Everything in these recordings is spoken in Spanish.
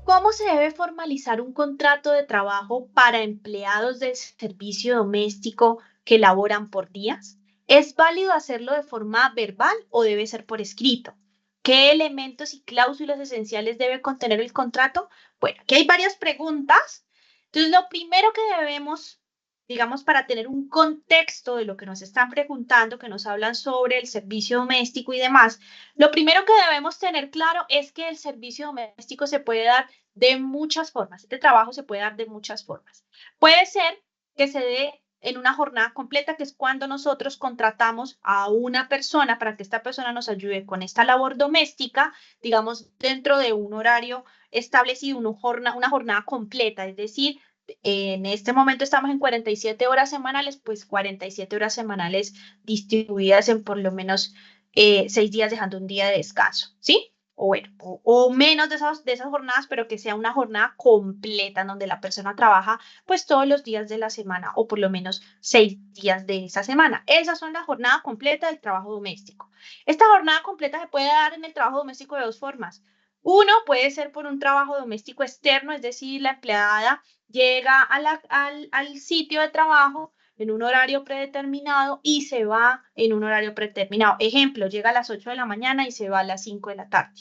¿Cómo se debe formalizar un contrato de trabajo para empleados del servicio doméstico que laboran por días? ¿Es válido hacerlo de forma verbal o debe ser por escrito? ¿Qué elementos y cláusulas esenciales debe contener el contrato? Bueno, aquí hay varias preguntas. Entonces, lo primero que debemos, digamos, para tener un contexto de lo que nos están preguntando, que nos hablan sobre el servicio doméstico y demás, lo primero que debemos tener claro es que el servicio doméstico se puede dar de muchas formas. Este trabajo se puede dar de muchas formas. Puede ser que se dé en una jornada completa, que es cuando nosotros contratamos a una persona para que esta persona nos ayude con esta labor doméstica, digamos, dentro de un horario establecido, una jornada completa, es decir, en este momento estamos en 47 horas semanales, pues 47 horas semanales distribuidas en por lo menos 6 días, dejando un día de descanso, ¿sí? O bueno, o menos de esas jornadas, pero que sea una jornada completa en donde la persona trabaja pues todos los días de la semana o por lo menos 6 días de esa semana. Esas son la jornada completa del trabajo doméstico. Esta jornada completa se puede dar en el trabajo doméstico de dos formas. Uno puede ser por un trabajo doméstico externo, es decir, la empleada llega al sitio de trabajo en un horario predeterminado y se va en un horario predeterminado. Ejemplo, llega a las 8 de la mañana y se va a las 5 de la tarde.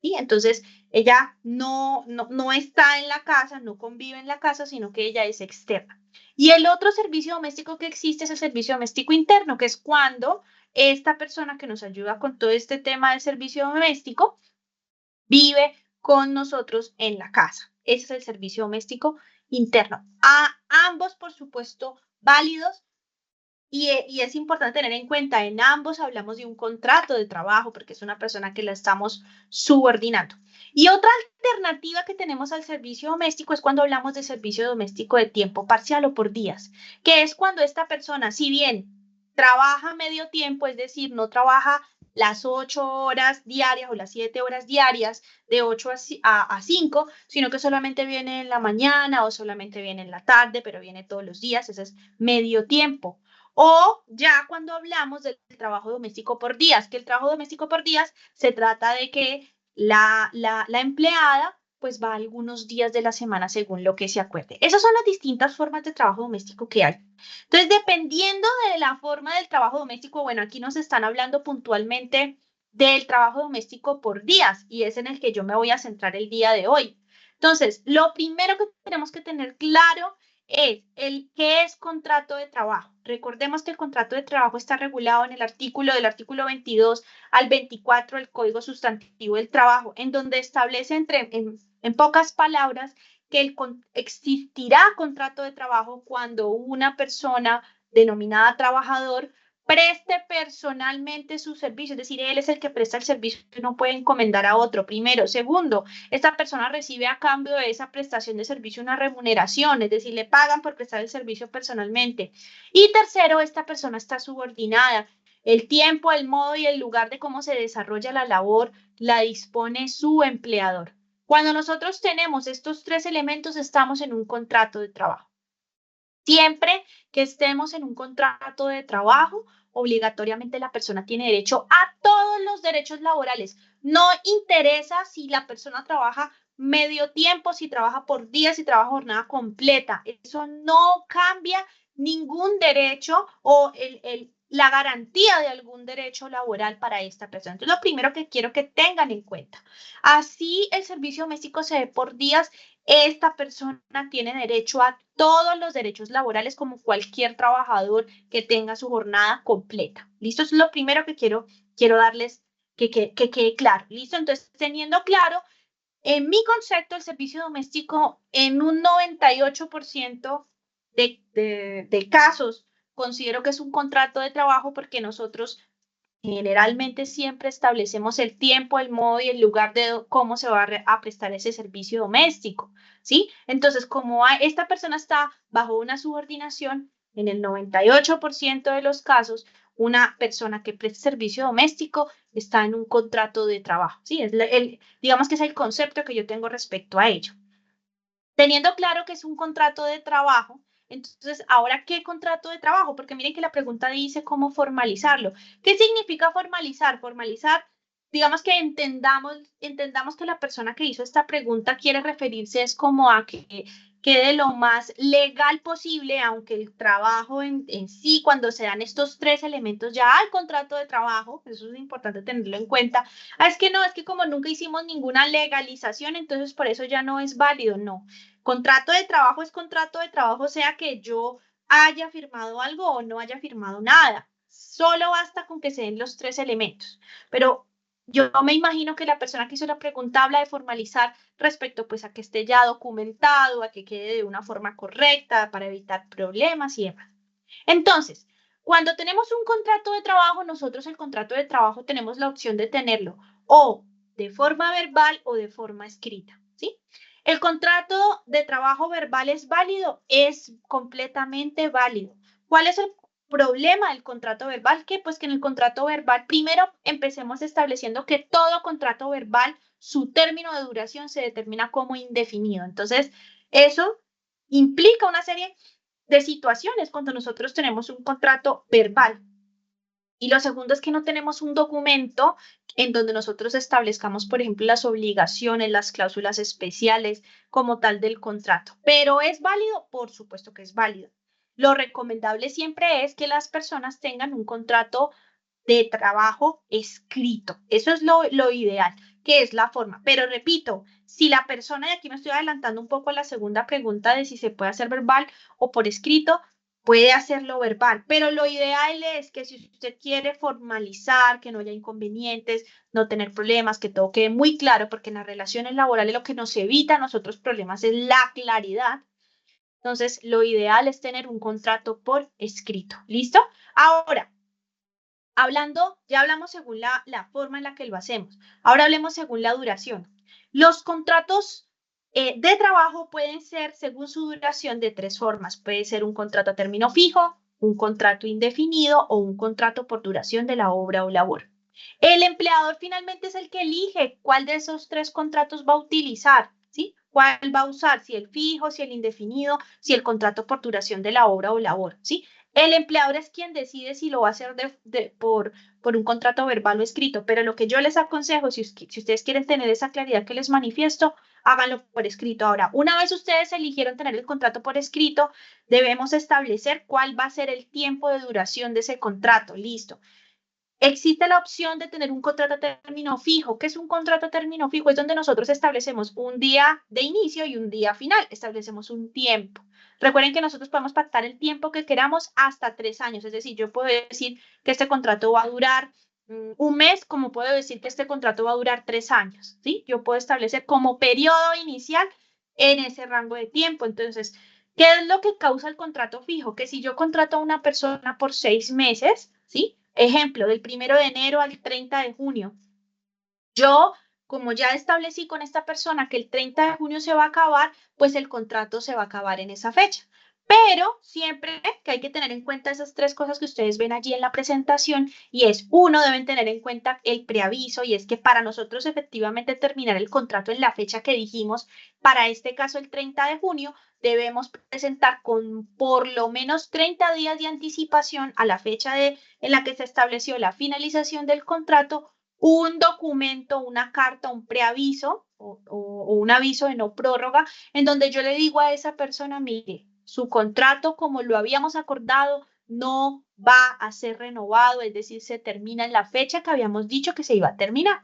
¿Sí? Entonces, ella no está en la casa, no convive en la casa, sino que ella es externa. Y el otro servicio doméstico que existe es el servicio doméstico interno, que es cuando esta persona que nos ayuda con todo este tema del servicio doméstico vive con nosotros en la casa. Ese es el servicio doméstico interno. A ambos, por supuesto, válidos y es importante tener en cuenta, en ambos hablamos de un contrato de trabajo porque es una persona que la estamos subordinando. Y otra alternativa que tenemos al servicio doméstico es cuando hablamos de servicio doméstico de tiempo parcial o por días, que es cuando esta persona, si bien trabaja medio tiempo, es decir, no trabaja las 8 horas diarias o las 7 horas diarias de 8 a 5, sino que solamente viene en la mañana o solamente viene en la tarde, pero viene todos los días, ese es medio tiempo. O ya cuando hablamos del trabajo doméstico por días, que el trabajo doméstico por días se trata de que la empleada pues va algunos días de la semana según lo que se acuerde. Esas son las distintas formas de trabajo doméstico que hay. Entonces, dependiendo de la forma del trabajo doméstico, bueno, aquí nos están hablando puntualmente del trabajo doméstico por días y es en el que yo me voy a centrar el día de hoy. Entonces, lo primero que tenemos que tener claro es qué es contrato de trabajo. Recordemos que el contrato de trabajo está regulado en el artículo 22 al 24 del Código Sustantivo del Trabajo, en donde establece en pocas palabras que existirá contrato de trabajo cuando una persona denominada trabajador preste personalmente su servicio, es decir, él es el que presta el servicio que no puede encomendar a otro, primero. Segundo, esta persona recibe a cambio de esa prestación de servicio una remuneración, es decir, le pagan por prestar el servicio personalmente. Y tercero, esta persona está subordinada. El tiempo, el modo y el lugar de cómo se desarrolla la labor la dispone su empleador. Cuando nosotros tenemos estos tres elementos, estamos en un contrato de trabajo. Siempre que estemos en un contrato de trabajo, obligatoriamente la persona tiene derecho a todos los derechos laborales. No interesa si la persona trabaja medio tiempo, si trabaja por día, si trabaja jornada completa. Eso no cambia ningún derecho o la garantía de algún derecho laboral para esta persona. Entonces, lo primero que quiero que tengan en cuenta. Así el servicio doméstico se ve por días, esta persona tiene derecho a todos los derechos laborales como cualquier trabajador que tenga su jornada completa. ¿Listo? Eso es lo primero que quiero darles que quede claro. ¿Listo? Entonces, teniendo claro, en mi concepto, el servicio doméstico en un 98% de casos considero que es un contrato de trabajo porque nosotros generalmente siempre establecemos el tiempo, el modo y el lugar de cómo se va a prestar ese servicio doméstico, ¿sí? Entonces, como esta persona está bajo una subordinación, en el 98% de los casos, una persona que presta servicio doméstico está en un contrato de trabajo, ¿sí? Digamos que es el concepto que yo tengo respecto a ello. Teniendo claro que es un contrato de trabajo, entonces, ahora, ¿qué contrato de trabajo? Porque miren que la pregunta dice cómo formalizarlo. ¿Qué significa formalizar? Formalizar digamos que entendamos que la persona que hizo esta pregunta quiere referirse es como a que quede lo más legal posible, aunque el trabajo en sí, cuando se dan estos tres elementos, ya hay contrato de trabajo, eso es importante tenerlo en cuenta. Ah, es que no, es que como nunca hicimos ninguna legalización, entonces por eso ya no es válido, no. Contrato de trabajo es contrato de trabajo, sea que yo haya firmado algo o no haya firmado nada. Solo basta con que se den los tres elementos. Pero yo me imagino que la persona que hizo la pregunta habla de formalizar respecto pues a que esté ya documentado, a que quede de una forma correcta para evitar problemas y demás. Entonces, cuando tenemos un contrato de trabajo, nosotros el contrato de trabajo tenemos la opción de tenerlo o de forma verbal o de forma escrita, ¿sí? El contrato de trabajo verbal es válido, es completamente válido. ¿Cuál es el problema del contrato verbal? Que pues que en el contrato verbal, primero empecemos estableciendo que todo contrato verbal, su término de duración se determina como indefinido. Entonces, eso implica una serie de situaciones cuando nosotros tenemos un contrato verbal. Y lo segundo es que no tenemos un documento en donde nosotros establezcamos, por ejemplo, las obligaciones, las cláusulas especiales como tal del contrato. Pero ¿es válido? Por supuesto que es válido. Lo recomendable siempre es que las personas tengan un contrato de trabajo escrito. Eso es lo ideal, que es la forma. Pero repito, si la persona, y aquí me estoy adelantando un poco a la segunda pregunta de si se puede hacer verbal o por escrito, puede hacerlo verbal, pero lo ideal es que si usted quiere formalizar, que no haya inconvenientes, no tener problemas, que todo quede muy claro, porque en las relaciones laborales lo que nos evita a nosotros problemas es la claridad. Entonces, lo ideal es tener un contrato por escrito. ¿Listo? Ahora, ya hablamos según la forma en la que lo hacemos. Ahora hablemos según la duración. Los contratos de trabajo pueden ser, según su duración, de tres formas. Puede ser un contrato a término fijo, un contrato indefinido o un contrato por duración de la obra o labor. El empleador finalmente es el que elige cuál de esos tres contratos va a utilizar, ¿sí? ¿Cuál va a usar? Si el fijo, si el indefinido, si el contrato por duración de la obra o labor, ¿sí? El empleador es quien decide si lo va a hacer por un contrato verbal o escrito, pero lo que yo les aconsejo, si ustedes quieren tener esa claridad que les manifiesto, háganlo por escrito. Ahora, una vez ustedes eligieron tener el contrato por escrito, debemos establecer cuál va a ser el tiempo de duración de ese contrato. Listo. Existe la opción de tener un contrato a término fijo. ¿Qué es un contrato a término fijo? Es donde nosotros establecemos un día de inicio y un día final. Establecemos un tiempo. Recuerden que nosotros podemos pactar el tiempo que queramos hasta 3 años. Es decir, yo puedo decir que este contrato va a durar un mes, como puedo decir que este contrato va a durar 3 años. ¿Sí? Yo puedo establecer como periodo inicial en ese rango de tiempo. Entonces, ¿qué es lo que causa el contrato fijo? Que si yo contrato a una persona por 6 meses, ¿sí? Ejemplo, del 1 de enero al 30 de junio. Yo, como ya establecí con esta persona que el 30 de junio se va a acabar, pues el contrato se va a acabar en esa fecha. Pero siempre que hay que tener en cuenta esas tres cosas que ustedes ven allí en la presentación y es, uno, deben tener en cuenta el preaviso y es que para nosotros efectivamente terminar el contrato en la fecha que dijimos, para este caso el 30 de junio, debemos presentar con por lo menos 30 días de anticipación a la fecha en la que se estableció la finalización del contrato un documento, una carta, un preaviso o un aviso de no prórroga, en donde yo le digo a esa persona, mire, su contrato, como lo habíamos acordado, no va a ser renovado, es decir, se termina en la fecha que habíamos dicho que se iba a terminar.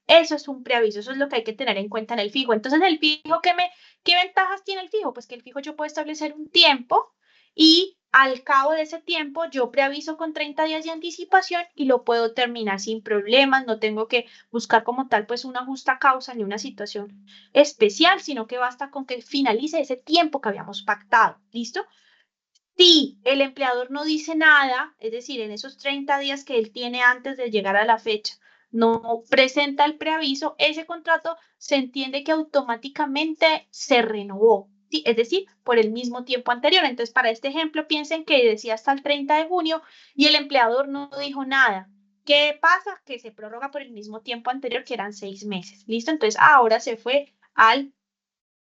Eso es un preaviso, eso es lo que hay que tener en cuenta en el fijo. Entonces, el fijo, ¿qué ventajas tiene el fijo? Pues que el fijo yo puedo establecer un tiempo y al cabo de ese tiempo yo preaviso con 30 días de anticipación y lo puedo terminar sin problemas, no tengo que buscar como tal pues una justa causa ni una situación especial, sino que basta con que finalice ese tiempo que habíamos pactado, ¿listo? Si el empleador no dice nada, es decir, en esos 30 días que él tiene antes de llegar a la fecha, no presenta el preaviso, ese contrato se entiende que automáticamente se renovó, ¿sí? Es decir, por el mismo tiempo anterior. Entonces, para este ejemplo, piensen que decía hasta el 30 de junio y el empleador no dijo nada. ¿Qué pasa? Que se prorroga por el mismo tiempo anterior, que eran 6 meses. ¿Listo? Entonces, ahora se fue al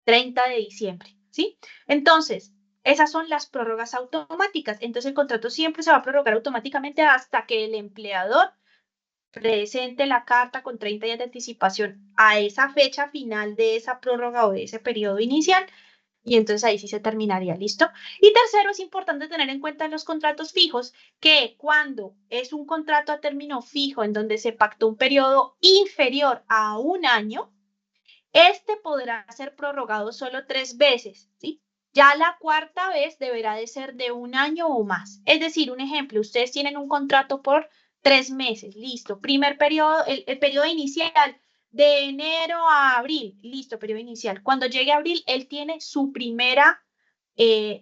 30 de diciembre, ¿sí? Entonces, esas son las prórrogas automáticas. Entonces, el contrato siempre se va a prorrogar automáticamente hasta que el empleador presente la carta con 30 días de anticipación a esa fecha final de esa prórroga o de ese periodo inicial, y entonces ahí sí se terminaría, ¿listo? Y tercero, es importante tener en cuenta en los contratos fijos que cuando es un contrato a término fijo en donde se pactó un periodo inferior a un año, este podrá ser prorrogado solo 3 veces, ¿sí? Ya la cuarta vez deberá de ser de un año o más. Es decir, un ejemplo, ustedes tienen un contrato por 3 meses, listo. Primer periodo, el periodo inicial de enero a abril, listo, periodo inicial. Cuando llegue a abril, él tiene su primera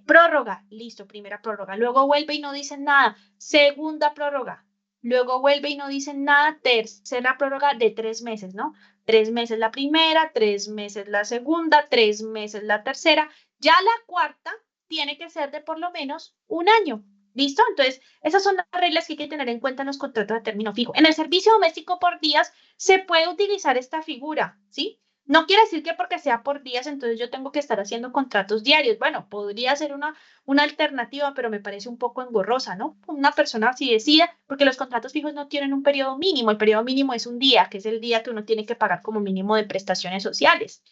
prórroga, listo, primera prórroga. Luego vuelve y no dicen nada, segunda prórroga. Luego vuelve y no dicen nada, tercera prórroga de 3 meses, ¿no? 3 meses la primera, 3 meses la segunda, 3 meses la tercera. Ya la cuarta tiene que ser de por lo menos un año. ¿Listo? Entonces, esas son las reglas que hay que tener en cuenta en los contratos de término fijo. En el servicio doméstico por días se puede utilizar esta figura, ¿sí? No quiere decir que porque sea por días, entonces yo tengo que estar haciendo contratos diarios. Bueno, podría ser una alternativa, pero me parece un poco engorrosa, ¿no? Una persona si decide, porque los contratos fijos no tienen un periodo mínimo, el periodo mínimo es un día, que es el día que uno tiene que pagar como mínimo de prestaciones sociales.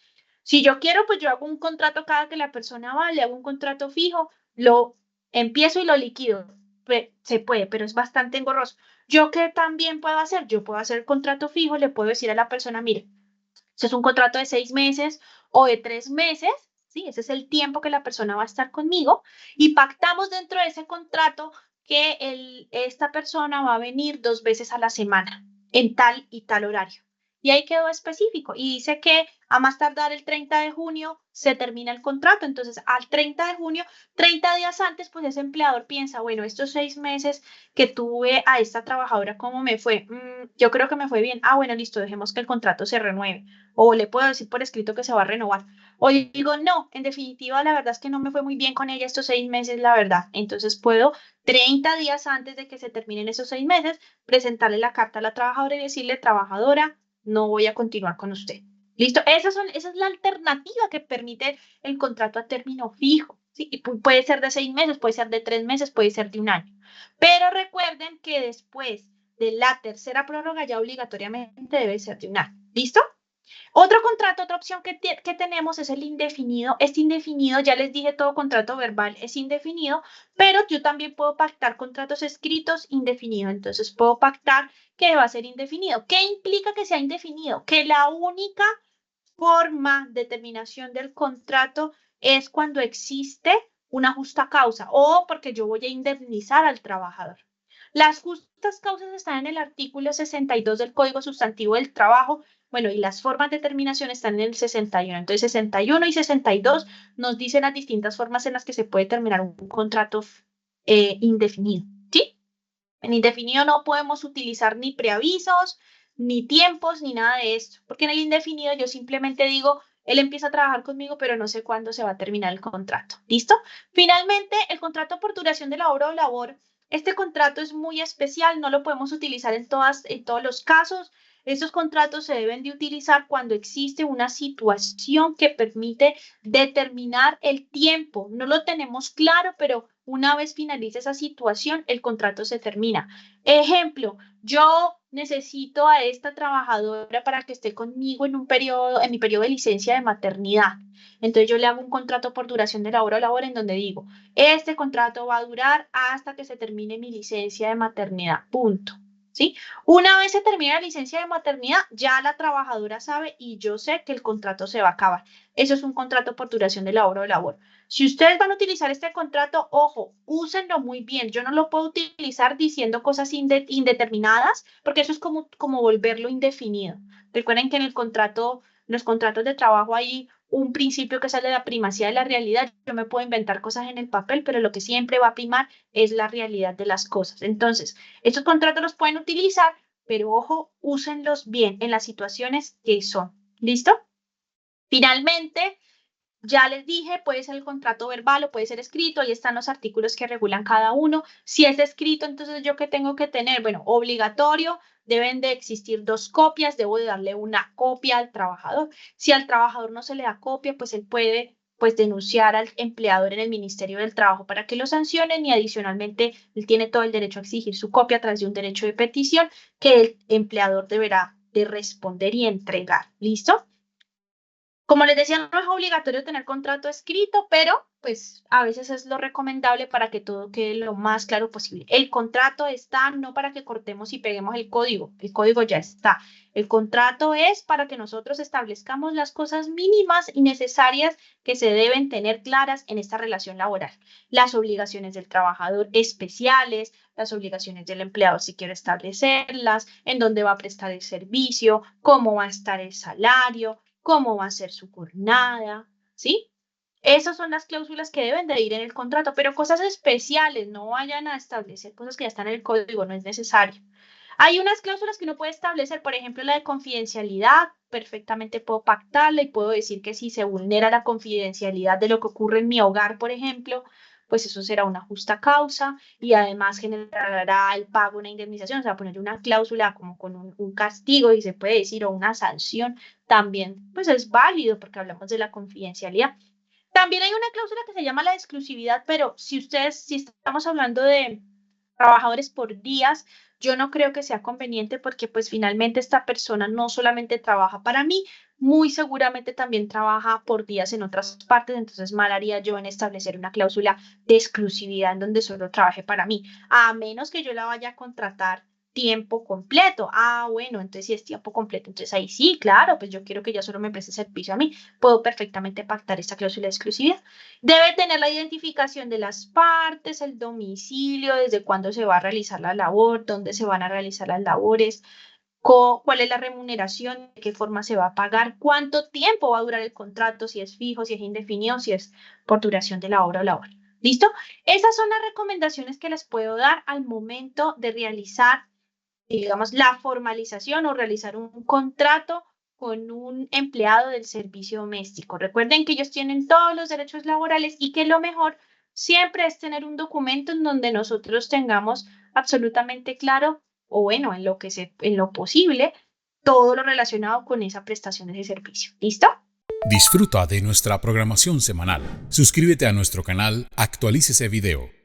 Si yo quiero, pues yo hago un contrato cada que la persona va, le hago un contrato fijo, lo empiezo y lo liquido. Se puede, pero es bastante engorroso. ¿Yo qué también puedo hacer? Yo puedo hacer contrato fijo, le puedo decir a la persona, mire, si es un contrato de 6 meses o de 3 meses, ¿sí? Ese es el tiempo que la persona va a estar conmigo y pactamos dentro de ese contrato que esta persona va a venir 2 veces a la semana en tal y tal horario. Y ahí quedó específico y dice que a más tardar el 30 de junio se termina el contrato. Entonces, al 30 de junio, 30 días antes, pues ese empleador piensa, bueno, estos 6 meses que tuve a esta trabajadora, ¿cómo me fue? Yo creo que me fue bien. Ah, bueno, listo, dejemos que el contrato se renueve o le puedo decir por escrito que se va a renovar. O digo, no, en definitiva, la verdad es que no me fue muy bien con ella estos 6 meses, la verdad. Entonces puedo, 30 días antes de que se terminen esos 6 meses, presentarle la carta a la trabajadora y decirle, trabajadora, no voy a continuar con usted. ¿Listo? Esa es la alternativa que permite el contrato a término fijo. ¿Sí? Y puede ser de 6 meses, puede ser de 3 meses, puede ser de un año. Pero recuerden que después de la tercera prórroga ya obligatoriamente debe ser de un año. ¿Listo? Otro contrato, otra opción que tenemos es el indefinido. Este indefinido, ya les dije, todo contrato verbal es indefinido, pero yo también puedo pactar contratos escritos indefinidos. Entonces puedo pactar que va a ser indefinido. ¿Qué implica que sea indefinido? Que la única forma de terminación del contrato es cuando existe una justa causa o porque yo voy a indemnizar al trabajador. Las justas causas están en el artículo 62 del Código Sustantivo del Trabajo. Bueno, y las formas de terminación están en el 61. Entonces, 61 y 62 nos dicen las distintas formas en las que se puede terminar un contrato indefinido. ¿Sí? En indefinido no podemos utilizar ni preavisos, ni tiempos, ni nada de esto. Porque en el indefinido yo simplemente digo, él empieza a trabajar conmigo, pero no sé cuándo se va a terminar el contrato. ¿Listo? Finalmente, el contrato por duración de la obra o labor. Este contrato es muy especial, no lo podemos utilizar en todos los casos. Estos contratos se deben de utilizar cuando existe una situación que permite determinar el tiempo. No lo tenemos claro, pero una vez finalice esa situación, el contrato se termina. Ejemplo, yo necesito a esta trabajadora para que esté conmigo en en mi periodo de licencia de maternidad. Entonces yo le hago un contrato por duración de la hora o labor en donde digo, este contrato va a durar hasta que se termine mi licencia de maternidad, punto. ¿Sí? Una vez se termina la licencia de maternidad, ya la trabajadora sabe y yo sé que el contrato se va a acabar. Eso es un contrato por duración de la hora o labor. Si ustedes van a utilizar este contrato, ojo, úsenlo muy bien. Yo no lo puedo utilizar diciendo cosas indeterminadas, porque eso es como volverlo indefinido. Recuerden que en los contratos de trabajo hay un principio que sale de la primacía de la realidad. Yo me puedo inventar cosas en el papel, pero lo que siempre va a primar es la realidad de las cosas. Entonces, estos contratos los pueden utilizar, pero ojo, úsenlos bien en las situaciones que son. ¿Listo? Finalmente, ya les dije, puede ser el contrato verbal o puede ser escrito, ahí están los artículos que regulan cada uno. Si es escrito, entonces ¿yo qué tengo que tener? Bueno, obligatorio, deben de existir 2 copias, debo de darle una copia al trabajador. Si al trabajador no se le da copia, pues él puede pues denunciar al empleador en el Ministerio del Trabajo para que lo sancionen y adicionalmente él tiene todo el derecho a exigir su copia a través de un derecho de petición que el empleador deberá de responder y entregar. ¿Listo? Como les decía, no es obligatorio tener contrato escrito, pero pues a veces es lo recomendable para que todo quede lo más claro posible. El contrato está no para que cortemos y peguemos el código ya está. El contrato es para que nosotros establezcamos las cosas mínimas y necesarias que se deben tener claras en esta relación laboral. Las obligaciones del trabajador especiales, las obligaciones del empleado si quiere establecerlas, en dónde va a prestar el servicio, cómo va a estar el salario, cómo va a ser su jornada, ¿sí? Esas son las cláusulas que deben de ir en el contrato, pero cosas especiales, no vayan a establecer cosas que ya están en el código, no es necesario. Hay unas cláusulas que uno puede establecer, por ejemplo, la de confidencialidad, perfectamente puedo pactarla y puedo decir que si se vulnera la confidencialidad de lo que ocurre en mi hogar, por ejemplo, pues eso será una justa causa y además generará el pago, una indemnización, o sea, poner una cláusula como con un castigo y se puede decir, o una sanción, también, pues es válido porque hablamos de la confidencialidad. También hay una cláusula que se llama la exclusividad, pero si estamos hablando de trabajadores por días, yo no creo que sea conveniente porque pues finalmente esta persona no solamente trabaja para mí, muy seguramente también trabaja por días en otras partes, entonces mal haría yo en establecer una cláusula de exclusividad en donde solo trabaje para mí, a menos que yo la vaya a contratar tiempo completo. Ah, bueno, entonces si es tiempo completo, entonces ahí sí, claro, pues yo quiero que ella solo me preste servicio a mí, puedo perfectamente pactar esta cláusula de exclusividad. Debe tener la identificación de las partes, el domicilio, desde cuándo se va a realizar la labor, dónde se van a realizar las labores, cuál es la remuneración, de qué forma se va a pagar, cuánto tiempo va a durar el contrato, si es fijo, si es indefinido, si es por duración de la obra o labor. ¿Listo? Esas son las recomendaciones que les puedo dar al momento de realizar, digamos, la formalización o realizar un contrato con un empleado del servicio doméstico. Recuerden que ellos tienen todos los derechos laborales y que lo mejor siempre es tener un documento en donde nosotros tengamos absolutamente claro, o bueno, en lo posible, todo lo relacionado con esa prestación de ese servicio. ¿Listo? Disfruta de nuestra programación semanal. Suscríbete a nuestro canal, actualícese video